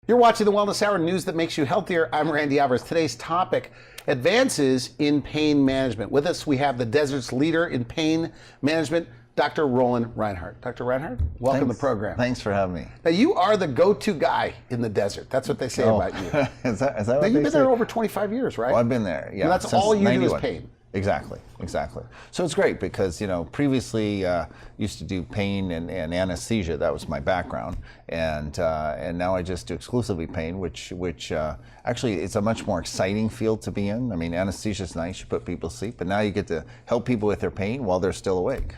You're watching the Wellness Hour, news that makes you healthier. I'm Randy Alvarez. Today's topic, advances in pain management. With us, we have the desert's leader in pain management, Dr. Roland Reinhart. Dr. Reinhart, welcome to the program. Thanks for having me. Now, you are the go-to guy in the desert. That's what they say about you. Is that what now, they you've been say? there over 25 years, right? Well, I've been there, yeah. And that's since all you 91. do is pain. Exactly. So it's great because, previously used to do pain and anesthesia. That was my background. And now I just do exclusively pain, which actually it's a much more exciting field to be in. I mean, anesthesia is nice, you put people to sleep, but now you get to help people with their pain while they're still awake.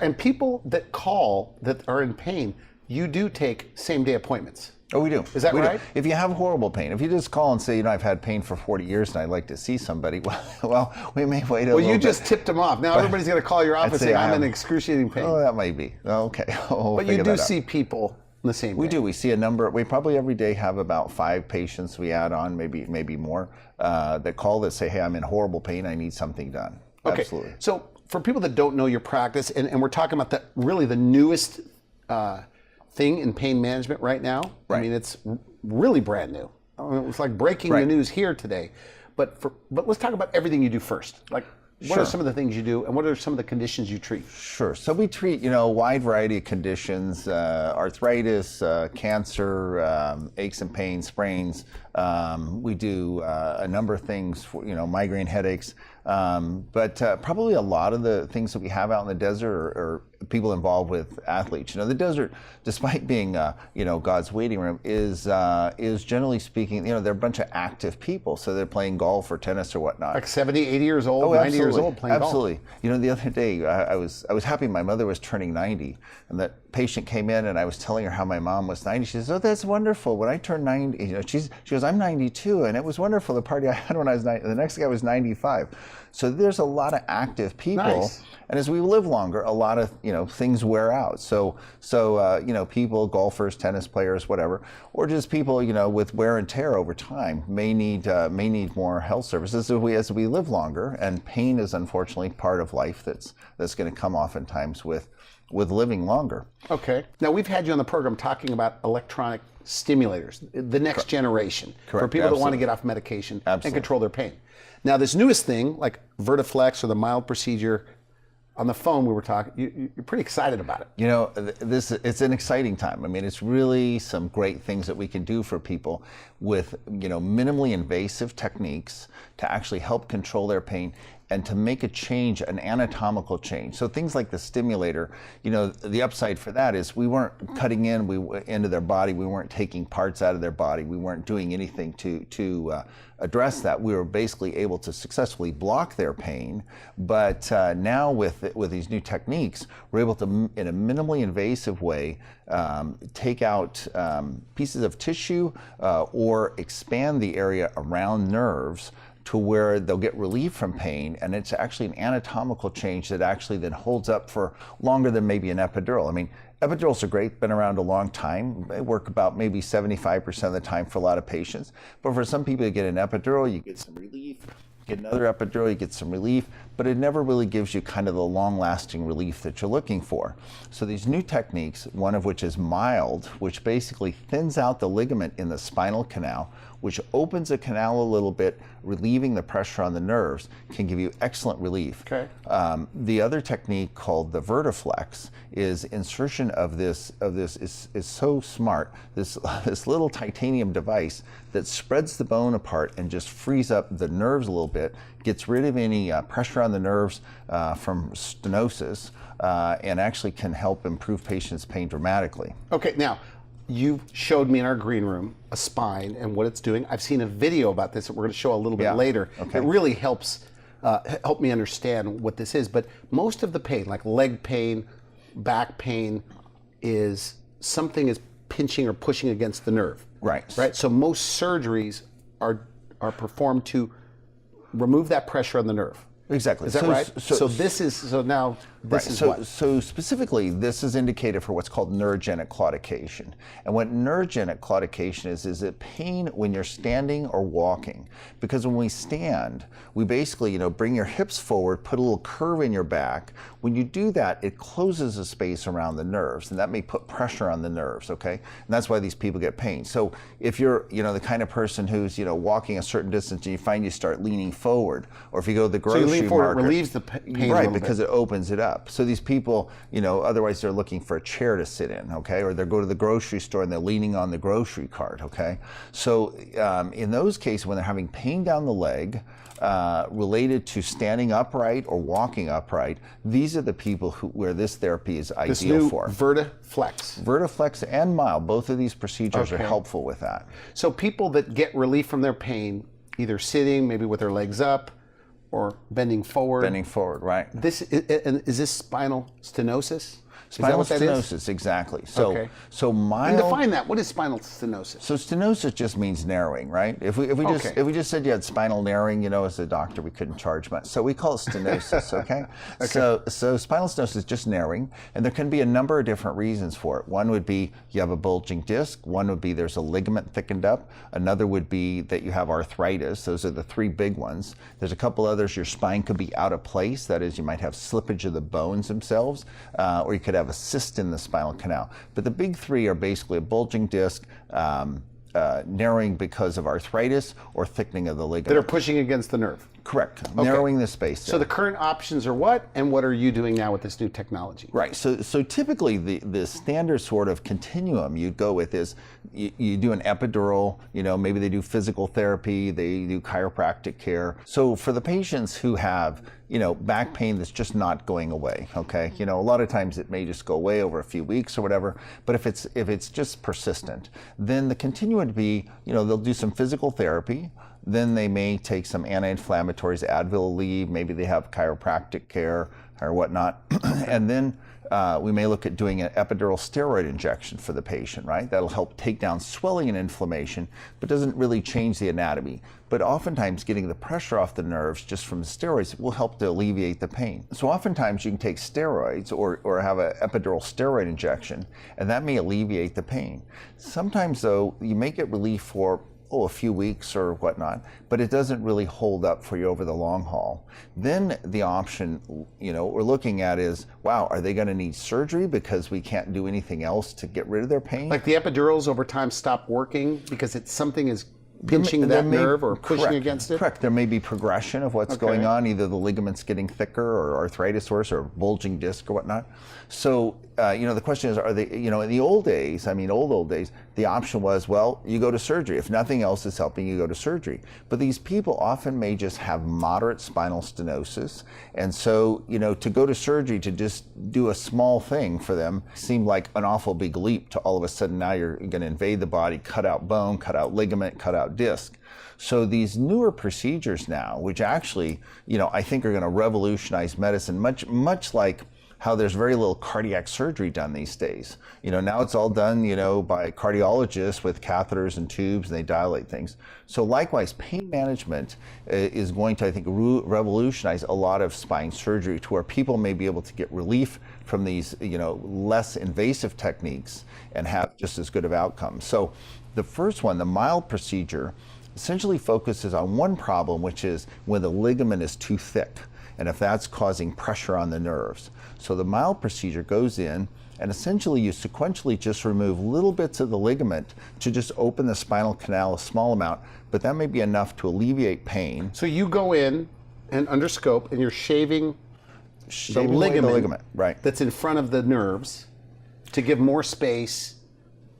And people that call that are in pain, you do take same-day appointments. Oh, we do. Is that right? If you have horrible pain, if you just call and say, I've had pain for 40 years and I'd like to see somebody, well, we may wait a little bit. Well, you just tipped them off. Now everybody's going to call your office saying, I'm in excruciation pain. Oh, that might be. Okay. But you do see people in the same day. We do. We see a number. We probably every day have about 5 patients we add on, maybe more, that call that say, hey, I'm in horrible pain. I need something done. Okay. Absolutely. So for people that don't know your practice, and we're talking about the newest thing in pain management right now. Right. I mean, it's really brand new. I mean, it's like breaking the news here today. But let's talk about everything you do first. Like, what are some of the things you do, and what are some of the conditions you treat? Sure. So we treat, a wide variety of conditions: arthritis, cancer, aches and pains, sprains. We do a number of things for, migraine, headaches. But probably a lot of the things that we have out in the desert are people involved with athletes. The desert, despite being God's waiting room, is generally speaking, they're a bunch of active people. So they're playing golf or tennis or whatnot. Like 70, 80 years old, 90 years old playing golf. Absolutely. The other day I was happy my mother was turning 90, and that patient came in and I was telling her how my mom was 90. She says, "Oh, that's wonderful. When I turned 90, she goes, I'm 92, and it was wonderful the party I had when I was 90. The next guy was 95." So there's a lot of active people. Nice. And as we live longer, a lot of things wear out. So people, golfers, tennis players, whatever, or just people with wear and tear over time may need more health services as we live longer. And pain is unfortunately part of life that's going to come oftentimes with living longer. Okay. Now, we've had you on the program talking about electronic stimulators, the next generation, for people that want to get off medication and control their pain. Now, this newest thing, like Vertiflex or the mild procedure, on the phone we were talking, you're pretty excited about it. It's an exciting time. I mean, it's really some great things that we can do for people with, minimally invasive techniques to actually help control their pain and to make a change, an anatomical change. So things like the stimulator, the upside for that is we weren't cutting into their body, we weren't taking parts out of their body, we weren't doing anything to address that. We were basically able to successfully block their pain. But now with these new techniques, we're able to, in a minimally invasive way, take out pieces of tissue or expand the area around nerves to where they'll get relief from pain, and it's actually an anatomical change that actually then holds up for longer than maybe an epidural. I mean, epidurals are great, been around a long time. They work about maybe 75% of the time for a lot of patients. But for some people, you get an epidural, you get some relief. You get another epidural, you get some relief, but it never really gives you kind of the long-lasting relief that you're looking for. So these new techniques, one of which is mild, which basically thins out the ligament in the spinal canal, which opens the canal a little bit, relieving the pressure on the nerves, can give you excellent relief. Okay. The other technique called the Vertiflex is insertion of this is so smart. This little titanium device that spreads the bone apart and just frees up the nerves a little bit, gets rid of any pressure on the nerves from stenosis, and actually can help improve patients' pain dramatically. Okay, now, you showed me in our green room a spine and what it's doing. I've seen a video about this that we're going to show a little bit later. Okay. It really helps help me understand what this is. But most of the pain, like leg pain, back pain, is something is pinching or pushing against the nerve. Right. Right. So most surgeries are performed to remove that pressure on the nerve. Exactly. Is that right? So now This is what? So specifically, this is indicated for what's called neurogenic claudication. And what neurogenic claudication is it pain when you're standing or walking? Because when we stand, we basically, bring your hips forward, put a little curve in your back. When you do that, it closes a space around the nerves, and that may put pressure on the nerves, okay? And that's why these people get pain. So if you're, the kind of person who's, walking a certain distance and you find you start leaning forward, or if you go to the grocery so you lean forward, market, it relieves the pain right, because it opens it up. So these people, otherwise they're looking for a chair to sit in, okay? Or they'll go to the grocery store and they're leaning on the grocery cart, okay? So in those cases, when they're having pain down the leg, related to standing upright or walking upright, these are the people where this therapy is ideal for. Vertiflex. Vertiflex and mild, both of these procedures are helpful with that. So people that get relief from their pain, either sitting, maybe with their legs up, or bending forward. Bending forward, right. Is this spinal stenosis? Spinal stenosis, exactly. So mild. And define that. What is spinal stenosis? So stenosis just means narrowing, right? If we just said you had spinal narrowing, as a doctor, we couldn't charge much. So we call it stenosis, okay? So spinal stenosis is just narrowing, and there can be a number of different reasons for it. One would be you have a bulging disc. One would be there's a ligament thickened up. Another would be that you have arthritis. Those are the three big ones. There's a couple others. Your spine could be out of place. That is, you might have slippage of the bones themselves, or you could have a cyst in the spinal canal. But the big three are basically a bulging disc, narrowing because of arthritis, or thickening of the ligament. That are pushing against the nerve. Correct. Okay. Narrowing the space there. So the current options are what, and what are you doing now with this new technology? Right. So typically the standard sort of continuum you'd go with is you do an epidural, maybe they do physical therapy, they do chiropractic care. So for the patients who have back pain that's just not going away, okay? A lot of times it may just go away over a few weeks or whatever, but if it's just persistent, then the continuum would be, they'll do some physical therapy, then they may take some anti-inflammatories, Advil, Aleve, maybe they have chiropractic care or whatnot, and then we may look at doing an epidural steroid injection for the patient, right? That'll help take down swelling and inflammation, but doesn't really change the anatomy. But oftentimes getting the pressure off the nerves just from the steroids will help to alleviate the pain. So oftentimes you can take steroids or have an epidural steroid injection, and that may alleviate the pain. Sometimes though, you may get relief for a few weeks or whatnot, but it doesn't really hold up for you over the long haul. Then the option, we're looking at is, wow, are they going to need surgery because we can't do anything else to get rid of their pain? Like the epidurals over time stop working because something is pinching that nerve or pushing against it? Correct. There may be progression of what's going on, either the ligaments getting thicker or arthritis worse or bulging disc or whatnot. So, the question is, are they, in the old days, old days, the option was, well, you go to surgery. If nothing else is helping, you go to surgery. But these people often may just have moderate spinal stenosis. And so, to go to surgery to just do a small thing for them seemed like an awful big leap to all of a sudden now you're going to invade the body, cut out bone, cut out ligament, cut out disc. So these newer procedures now, which actually, I think are going to revolutionize medicine, much like how there's very little cardiac surgery done these days. Now it's all done, by cardiologists with catheters and tubes, and they dilate things. So likewise, pain management is going to, I think, revolutionize a lot of spine surgery to where people may be able to get relief from these, less invasive techniques and have just as good of outcomes. So the first one, the mild procedure, essentially focuses on one problem, which is when the ligament is too thick, and if that's causing pressure on the nerves. So the mild procedure goes in, and essentially you sequentially just remove little bits of the ligament to just open the spinal canal a small amount, but that may be enough to alleviate pain. So you go in and under scope, and you're shaving the ligament, right, that's in front of the nerves to give more space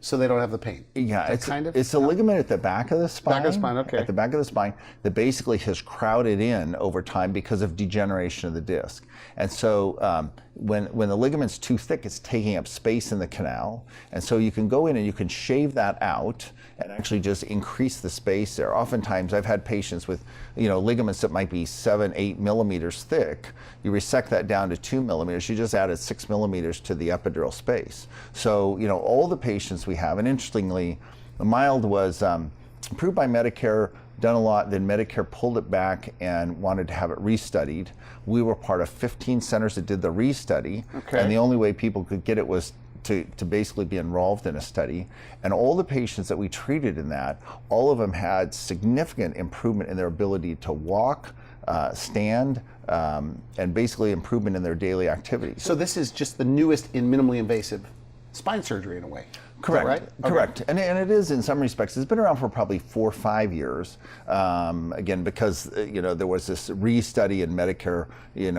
so they don't have the pain. Yeah, it's a ligament at the back of the spine. Back of the spine, okay. At the back of the spine that basically has crowded in over time because of degeneration of the disc. And so when the ligament's too thick, it's taking up space in the canal. And so you can go in and you can shave that out and actually just increase the space there. Oftentimes, I've had patients with ligaments that might be 7-8 millimeters thick. You resect that down to 2 millimeters. You just added 6 millimeters to the epidural space. So all the patients we have, and interestingly, the mild was approved by Medicare, done a lot, then Medicare pulled it back and wanted to have it restudied. We were part of 15 centers that did the restudy, and the only way people could get it was to basically be involved in a study. And all the patients that we treated in that, all of them had significant improvement in their ability to walk, stand, and basically improvement in their daily activities. So this is just the newest in minimally invasive spine surgery in a way. Correct. Right? Correct. And it is in some respects. It's been around for probably 4 or 5 years. Again, because there was this restudy and Medicare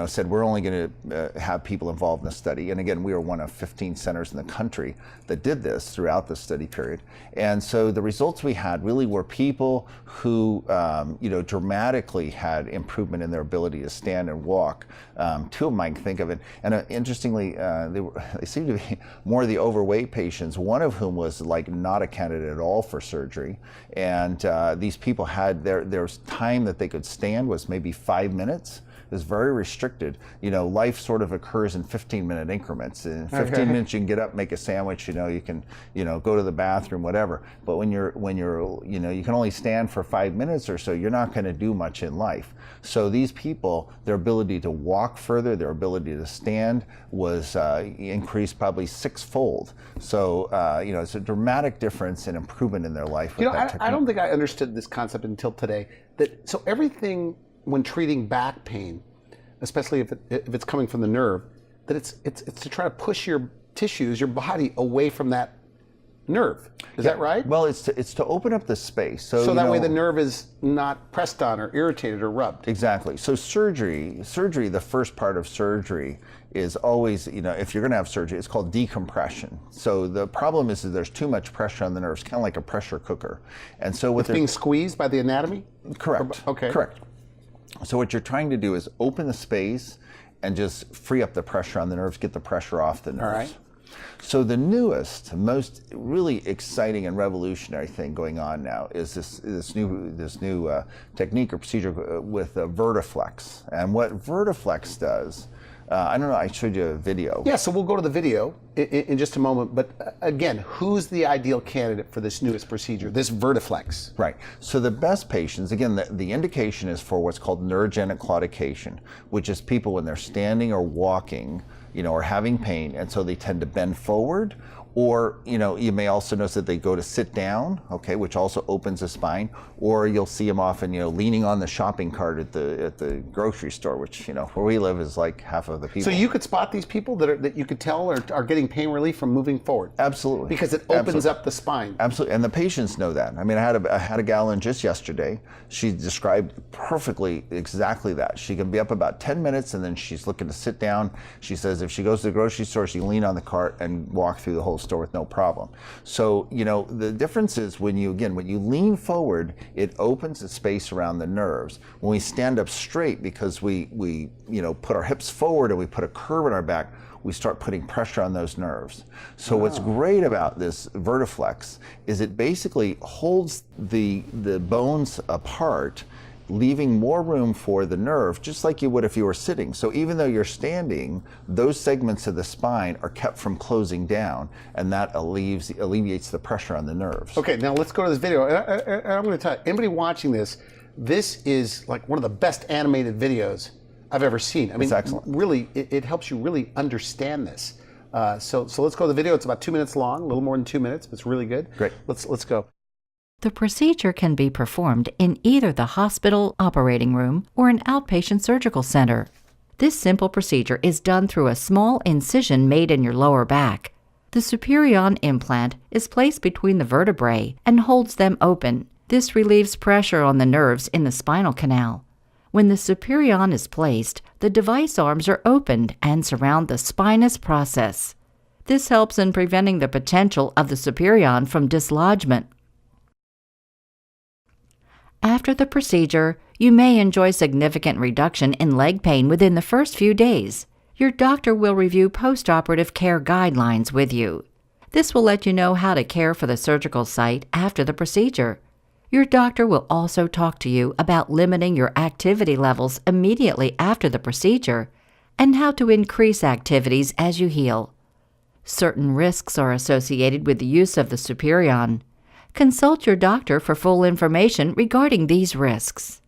said we're only going to have people involved in the study. And again, we were one of 15 centers in the country that did this throughout the study period. And so the results we had really were people who dramatically had improvement in their ability to stand and walk. 2 of them I can think of it. And interestingly, they seem to be more of the overweight patients. One of whom was like not a candidate at all for surgery, and these people had their time that they could stand was maybe 5 minutes. It was very restricted. Life sort of occurs in 15-minute increments. In 15 minutes, you can get up, make a sandwich. You can, go to the bathroom, whatever. But when you're, you can only stand for 5 minutes or so. You're not going to do much in life. So these people, their ability to walk further, their ability to stand was increased probably 6-fold. So it's a dramatic difference in improvement in their life. With that technique. I don't think I understood this concept until today. So everything when treating back pain, especially if it's coming from the nerve, that it's to try to push your tissues, your body away from that nerve. Is that right? Well, it's to open up the space. So that way the nerve is not pressed on or irritated or rubbed. Exactly. So surgery, the first part of surgery is always, if you're going to have surgery, it's called decompression. So the problem is that there's too much pressure on the nerves, kind of like a pressure cooker. And so it's being squeezed by the anatomy? Correct. Okay. Correct. So what you're trying to do is open the space and just free up the pressure on the nerves, get the pressure off the nerves. All right. So the newest, most really exciting and revolutionary thing going on now is this new technique or procedure with Vertiflex. And what Vertiflex does, I don't know, I showed you a video. Yeah, so we'll go to the video in just a moment. But again, who's the ideal candidate for this newest procedure, this Vertiflex? Right. So the best patients, again, the indication is for what's called neurogenic claudication, which is people when they're standing or walking, or having pain, and so they tend to bend forward, or you may also notice that they go to sit down, okay, which also opens the spine, or you'll see them often leaning on the shopping cart at the grocery store, which where we live is like half of the people. So you could spot these people that you could tell are getting pain relief from moving forward. Absolutely. Because it opens up the spine. Absolutely, and the patients know that. I mean, I had a gal in just yesterday. She described perfectly exactly that. She can be up about 10 minutes and then she's looking to sit down. She says if she goes to the grocery store, she can lean on the cart and walk through the whole store with no problem. So the difference is when you lean forward, it opens the space around the nerves. When we stand up straight, because we put our hips forward and we put a curve in our back, we start putting pressure on those nerves. So what's great about this Vertiflex is it basically holds the bones apart, leaving more room for the nerve, just like you would if you were sitting. So even though you're standing, those segments of the spine are kept from closing down, and that alleviates the pressure on the nerves. Okay, now let's go to this video. And I'm going to tell you, anybody watching this is like one of the best animated videos I've ever seen. I mean, it's excellent. Really, it helps you really understand this. So let's go to the video. It's about 2 minutes long, a little more than 2 minutes, but it's really good. Great. Let's go. The procedure can be performed in either the hospital operating room or an outpatient surgical center. This simple procedure is done through a small incision made in your lower back. The superion implant is placed between the vertebrae and holds them open. This relieves pressure on the nerves in the spinal canal. When the superion is placed, the device arms are opened and surround the spinous process. This helps in preventing the potential of the superion from dislodgement. After the procedure, you may enjoy significant reduction in leg pain within the first few days. Your doctor will review post-operative care guidelines with you. This will let you know how to care for the surgical site after the procedure. Your doctor will also talk to you about limiting your activity levels immediately after the procedure and how to increase activities as you heal. Certain risks are associated with the use of the superion. Consult your doctor for full information regarding these risks.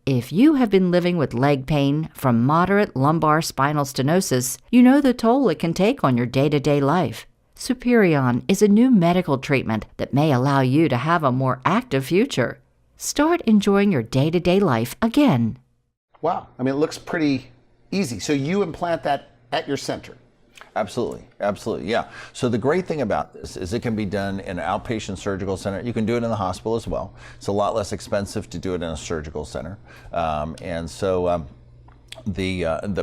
If you have been living with leg pain from moderate lumbar spinal stenosis, you know the toll it can take on your day-to-day life. Superion is a new medical treatment that may allow you to have a more active future. Start enjoying your day-to-day life again. Wow. I mean, it looks pretty easy. So you implant that at your center? Absolutely, absolutely, yeah. So the great thing about this is it can be done in an outpatient surgical center. You can do it in the hospital as well. It's a lot less expensive to do it in a surgical center. The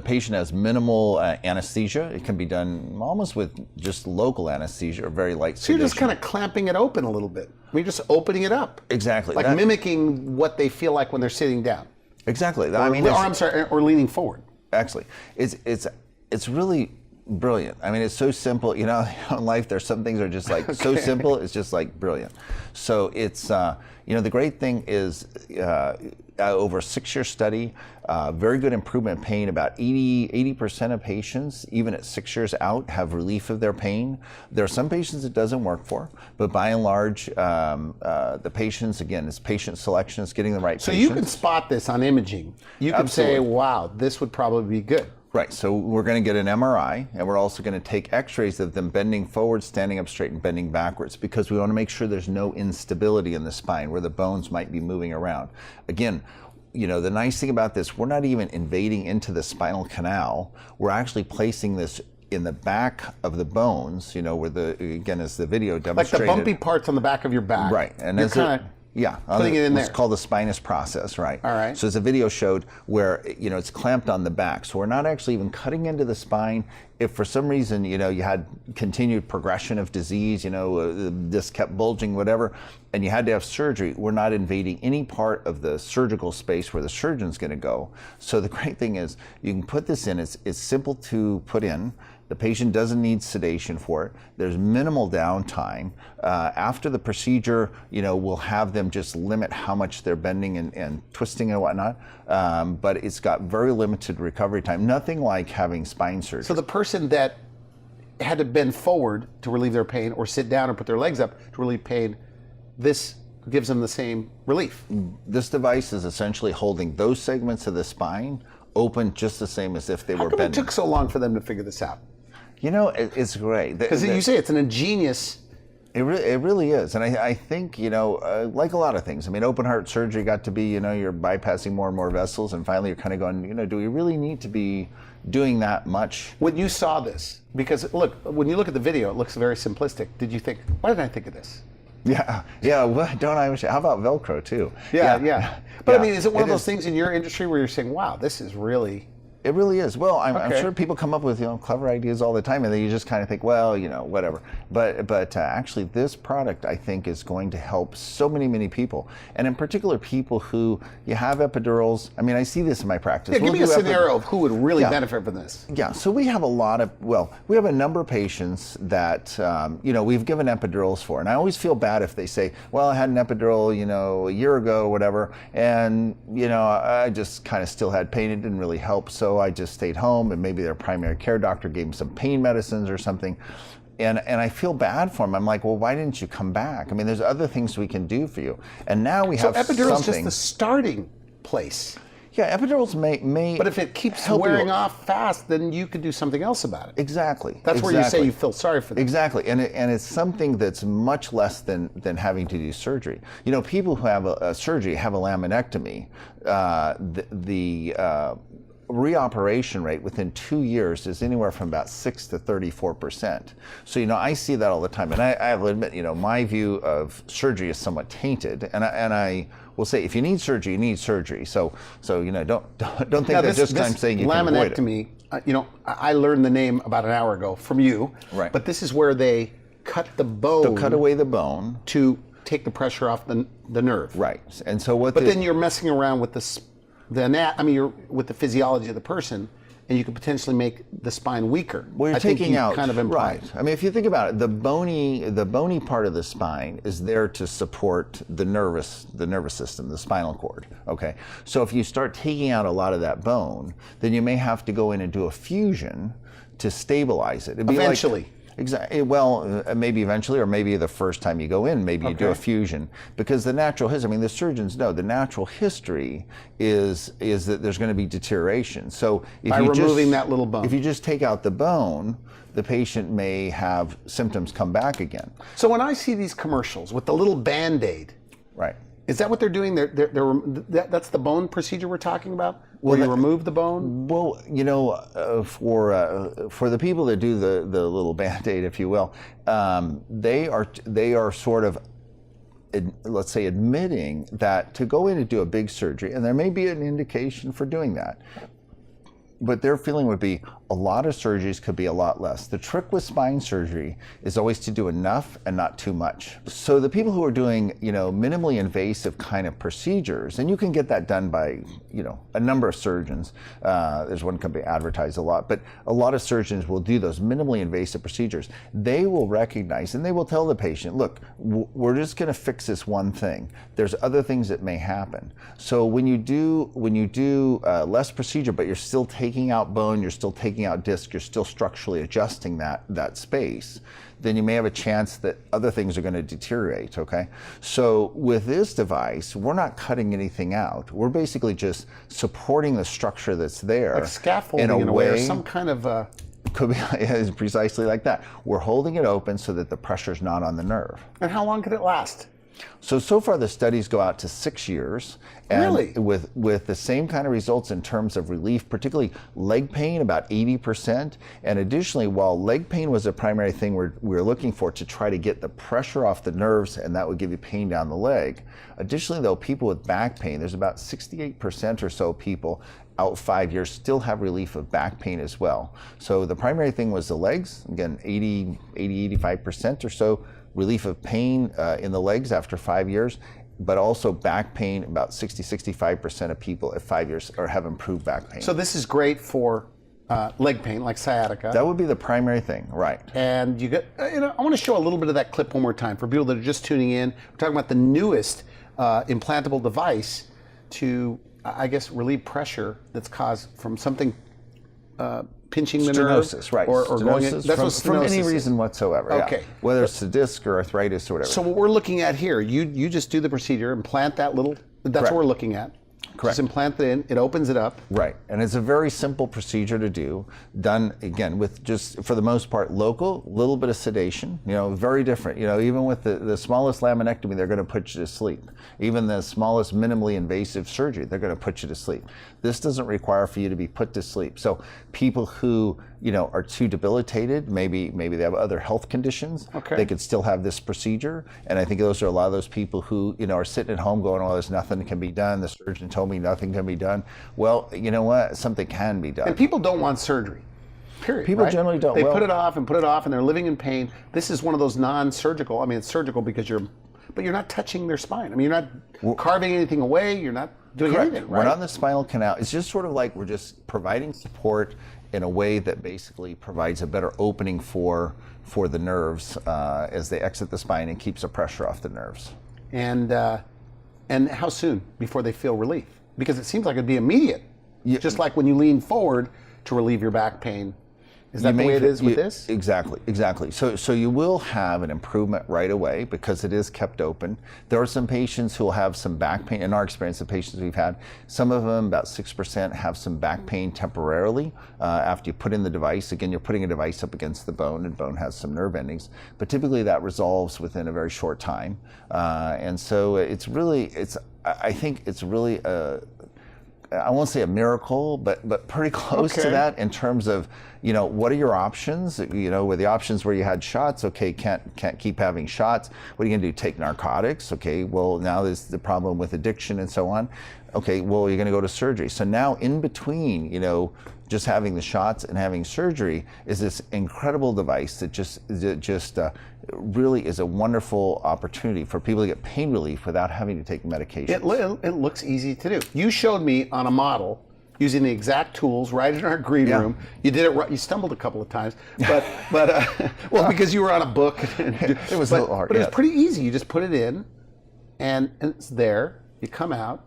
patient has minimal anesthesia. It can be done almost with just local anesthesia or very light sedation. So you're just kind of clamping it open a little bit. I mean, you're just opening it up. Exactly. Like mimicking what they feel like when they're sitting down. Exactly. Or leaning forward. Actually, it's really brilliant. I mean, it's so simple. You know, in life, there's some things that are just like so simple. It's just like brilliant. So it's the great thing is over a 6-year study, very good improvement in pain. About 80% of patients, even at 6 years out, have relief of their pain. There are some patients it doesn't work for, but by and large, the patients, again, it's patient selection, it's getting the right So patients. you can spot this on imaging. You can say, wow, this would probably be good. Right, so we're going to get an MRI, and we're also going to take x-rays of them bending forward, standing up straight, and bending backwards, because we want to make sure there's no instability in the spine where the bones might be moving around. Again, you know, the nice thing about this, we're not even invading into the spinal canal. We're actually placing this in the back of the bones, you know, where as the video demonstrated. Like the bumpy parts on the back of your back. Right, and putting it in there. It's called the spinous process, right? All right. So as the video showed, where it's clamped on the back, so we're not actually even cutting into the spine. If for some reason you had continued progression of disease, this kept bulging, whatever, and you had to have surgery, we're not invading any part of the surgical space where the surgeon's going to go. So the great thing is you can put this in. It's simple to put in. The patient doesn't need sedation for it. There's minimal downtime. After the procedure, we'll have them just limit how much they're bending and twisting and whatnot. But it's got very limited recovery time. Nothing like having spine surgery. So the person that had to bend forward to relieve their pain or sit down and put their legs up to relieve pain, this gives them the same relief. This device is essentially holding those segments of the spine open just the same as if they were bending. How come it took so long for them to figure this out? It's great. Because you say it's an ingenious... It really is. And I think, like a lot of things, I mean, open heart surgery got to be, you're bypassing more and more vessels, and finally you're kind of going, do we really need to be doing that much? When you saw this, because look, when you look at the video, it looks very simplistic. Did you think, why didn't I think of this? Yeah. Well, don't I wish? How about Velcro too? Yeah. But I mean, is it one of those things in your industry where you're saying, wow, this is really... It really is. Well, I'm sure people come up with clever ideas all the time, and then you just kind of think, well, whatever. But actually, this product I think is going to help so many people, and in particular people who you have epidurals. I mean, I see this in my practice. Yeah, give me a scenario of who would really benefit from this. Yeah. So we have we have a number of patients that we've given epidurals for, and I always feel bad if they say, well, I had an epidural, a year ago or whatever, and I just kind of still had pain. It didn't really help, so I just stayed home, and maybe their primary care doctor gave them some pain medicines or something. And I feel bad for them. I'm like, well, why didn't you come back? I mean, there's other things we can do for you. And now we have something. So epidural is just the starting place. Yeah, epidurals may. But if it keeps wearing off fast, then you could do something else about it. Exactly. That's where you say you feel sorry for them. Exactly, and it's something that's much less than having to do surgery. People who have a surgery, have a laminectomy, the reoperation rate within 2 years is anywhere from about 6 to 34%. So I see that all the time, and I will admit, my view of surgery is somewhat tainted, and I will say, if you need surgery, you need surgery. So don't think that just I'm saying you can avoid it. Laminectomy, I learned the name about an hour ago from you. Right. But this is where they cut the bone. They'll cut away the bone to take the pressure off the nerve. Right. And so what? But then you're messing around with you're with the physiology of the person, and you could potentially make the spine weaker. Well, you're taking out, kind of implied. Right. I mean, if you think about it, the bony part of the spine is there to support the nervous system, the spinal cord. Okay. So if you start taking out a lot of that bone, then you may have to go in and do a fusion to stabilize it. Eventually. Exactly. Well, maybe eventually, or maybe the first time you go in, maybe you do a fusion, because the natural history. I mean, the surgeons know the natural history is that there's going to be deterioration. So if by removing that little bone, if you just take out the bone, the patient may have symptoms come back again. So when I see these commercials with the little Band-Aid, right? Is that what they're doing? That's the bone procedure we're talking about, where you remove the bone? Well, you know, for the people that do the little Band-Aid, if you will, they are sort of, let's say, admitting that to go in and do a big surgery, and there may be an indication for doing that, but their feeling would be a lot of surgeries could be a lot less. The trick with spine surgery is always to do enough and not too much. So the people who are doing, you know, minimally invasive kind of procedures, and you can get that done by, you know, a number of surgeons. There's one company advertised a lot, but a lot of surgeons will do those minimally invasive procedures. They will recognize and they will tell the patient, look, we're just going to fix this one thing. There's other things that may happen. So when you do less procedure, but you're still taking out bone, you're still taking out disc, you're still structurally adjusting that space, then you may have a chance that other things are going to deteriorate, okay? So with this device, we're not cutting anything out. We're basically just supporting the structure that's there. Like scaffolding in a way, or some kind of... Could be precisely like that. We're holding it open so that the pressure's not on the nerve. And how long could it last? So far the studies go out to 6 years, and really? with the same kind of results in terms of relief, particularly leg pain, about 80%. And additionally, while leg pain was a primary thing we're looking for to try to get the pressure off the nerves, and that would give you pain down the leg. Additionally, though, people with back pain, there's about 68% or so people out 5 years still have relief of back pain as well. So the primary thing was the legs, again, 85% or so relief of pain in the legs after 5 years, but also back pain, about 65% of people at 5 years have improved back pain. So this is great for leg pain, like sciatica. That would be the primary thing, right. And you get, I want to show a little bit of that clip one more time for people that are just tuning in. We're talking about the newest implantable device to, I guess, relieve pressure that's caused from something pinching the nerve. Stenosis, right. Or stenosis, going in, that's what stenosis from any is. reason whatsoever. Okay. Yeah. Whether it's a disc or arthritis or whatever. So what we're looking at here, you just do the procedure, implant that little, that's Correct. what we're looking at. Correct. Just implant it in, it opens it up. Right, and it's a very simple procedure to do, done again with just, for the most part, local, little bit of sedation, you know, very different. You know, even with the smallest laminectomy, they're going to put you to sleep. Even the smallest minimally invasive surgery, they're going to put you to sleep. This doesn't require for you to be put to sleep. So people who, you know, are too debilitated, maybe they have other health conditions, they could still have this procedure. And I think those are a lot of those people who, you know, are sitting at home going, oh, there's nothing can be done. The surgeon told me nothing can be done. Well, you know what? Something can be done. And people don't want surgery. Period. People right? generally don't. They put it off and put it off, and they're living in pain. This is one of those non-surgical. I mean, it's surgical because but you're not touching their spine. I mean, you're not carving anything away. You're not doing anything. Right? We're not in the spinal canal. It's just sort of like we're just providing support in a way that basically provides a better opening for the nerves as they exit the spine and keeps the pressure off the nerves. And how soon before they feel relief? Because it seems like it'd be immediate. Yeah. Just like when you lean forward to relieve your back pain. Is that the way it is with this? Exactly. So you will have an improvement right away because it is kept open. There are some patients who will have some back pain. In our experience, the patients we've had, some of them, about 6%, have some back pain temporarily after you put in the device. Again, you're putting a device up against the bone, and bone has some nerve endings. But typically that resolves within a very short time. And so I think it's really I won't say a miracle, but pretty close to that in terms of, you know, what are your options? You know, were the options where you had shots? Okay, can't keep having shots. What are you gonna do? Take narcotics? Okay, well now there's the problem with addiction and so on. Okay, well you're gonna go to surgery. So now in between, you know, just having the shots and having surgery is this incredible device that just really is a wonderful opportunity for people to get pain relief without having to take medication. It looks easy to do. You showed me on a model using the exact tools right in our green room. You did it right. You stumbled a couple of times, but well, because you were on a book. It was a little hard. But it was pretty easy. You just put it in, and it's there. You come out,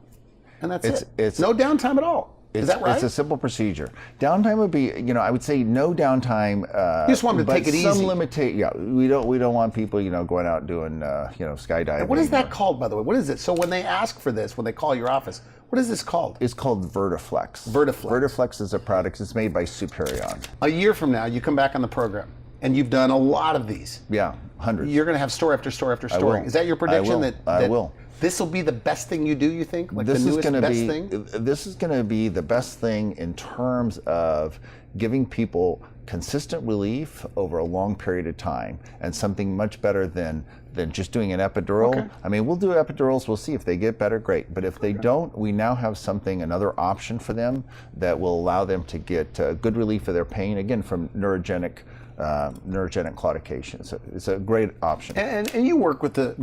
and that's it. It's no downtime at all. Is that right? It's a simple procedure. Downtime would be, I would say no downtime. You just want them to take it easy. Some limitation. Yeah, we don't want people, going out doing, skydiving. And what is that called, by the way? What is it? So when they ask for this, when they call your office, what is this called? It's called Vertiflex. Vertiflex. Vertiflex is a product. It's made by Superion. A year from now, you come back on the program, and you've done a lot of these. Yeah, hundreds. You're going to have story after story after story. I will. Is that your prediction? I will. This will be the best thing you do, you think? Like this the is newest going to best be thing? This is going to be the best thing in terms of giving people consistent relief over a long period of time, and something much better than just doing an epidural. Okay. I mean, we'll do epidurals, we'll see if they get better, great. But if they don't, we now have another option for them that will allow them to get good relief of their pain, again, from neurogenic claudication. So it's a great option. And you work with the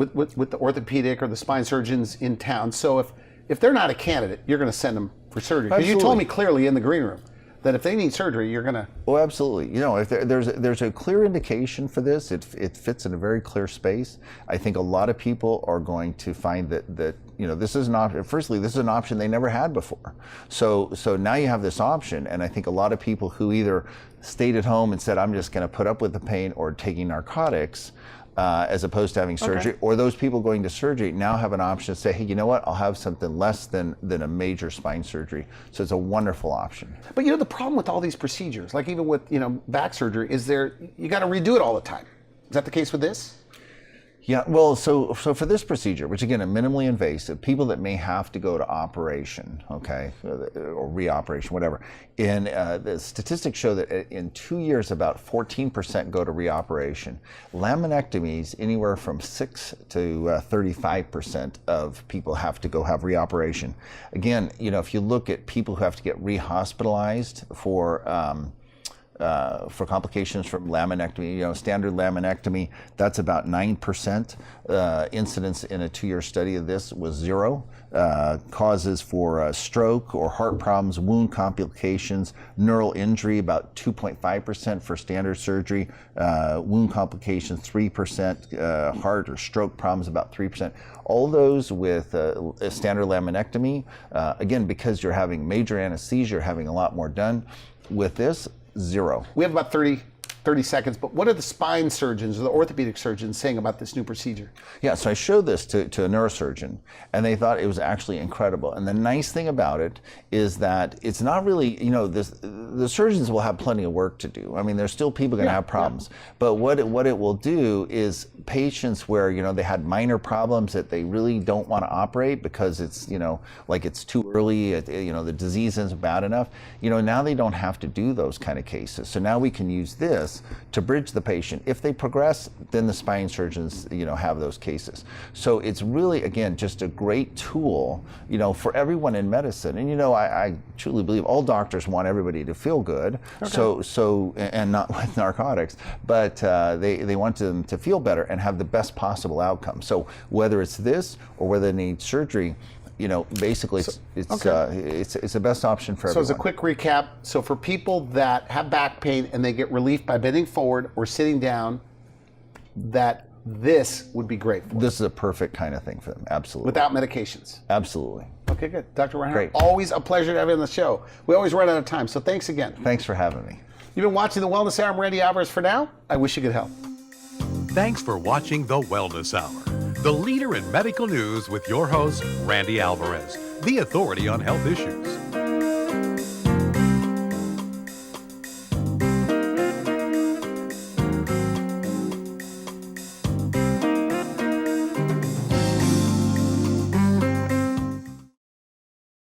orthopedic or the spine surgeons in town. So if they're not a candidate, you're going to send them for surgery. Because you told me clearly in the green room that if they need surgery, you're going to... Oh, absolutely. If there's a clear indication for this, it fits in a very clear space. I think a lot of people are going to find that this is an option. Firstly, this is an option they never had before. So now you have this option, and I think a lot of people who either stayed at home and said, I'm just going to put up with the pain, or taking narcotics, as opposed to having surgery, or those people going to surgery now have an option to say, hey, you know what, I'll have something less than a major spine surgery. So it's a wonderful option. But the problem with all these procedures, like even with back surgery, is you got to redo it all the time. Is that the case with this? Yeah, well, so for this procedure, which again, are minimally invasive, people that may have to go to operation, okay, or reoperation, whatever, the statistics show that in 2 years, about 14% go to reoperation. Laminectomies, anywhere from 6 to 35% of people have to go have reoperation. Again, if you look at people who have to get rehospitalized for complications from laminectomy, standard laminectomy, that's about 9%. Incidence in a 2-year study of this was 0. Causes for stroke or heart problems, wound complications, neural injury, about 2.5% for standard surgery, wound complications 3%, heart or stroke problems about 3%. All those with a standard laminectomy, again, because you're having major anesthesia, you're having a lot more done. With this, 0. We have about 30 seconds, but what are the spine surgeons or the orthopedic surgeons saying about this new procedure? Yeah, so I showed this to a neurosurgeon, and they thought it was actually incredible. And the nice thing about it is that it's not really, the surgeons will have plenty of work to do. I mean, there's still people going to have problems. But what it will do is patients where, they had minor problems that they really don't want to operate because it's, like it's too early, the disease isn't bad enough, now they don't have to do those kind of cases. So now we can use this to bridge the patient. If they progress, then the spine surgeons, have those cases. So it's really, again, just a great tool, for everyone in medicine. And I truly believe all doctors want everybody to feel good. Okay. So and not with narcotics, but they want them to feel better and have the best possible outcome. So whether it's this or whether they need surgery, basically it's the best option for everyone. So as a quick recap, so for people that have back pain and they get relief by bending forward or sitting down, that this would be great for them. This is a perfect kind of thing for them, absolutely. Without medications. Absolutely. Okay, good. Dr. Reinhart, Great. always a pleasure to have you on the show. We always run out of time, so thanks again. Thanks for having me. You've been watching The Wellness Hour. I'm Randy Alvarez for now. I wish you could help. Thanks for watching The Wellness Hour, the leader in medical news with your host, Randy Alvarez, the authority on health issues.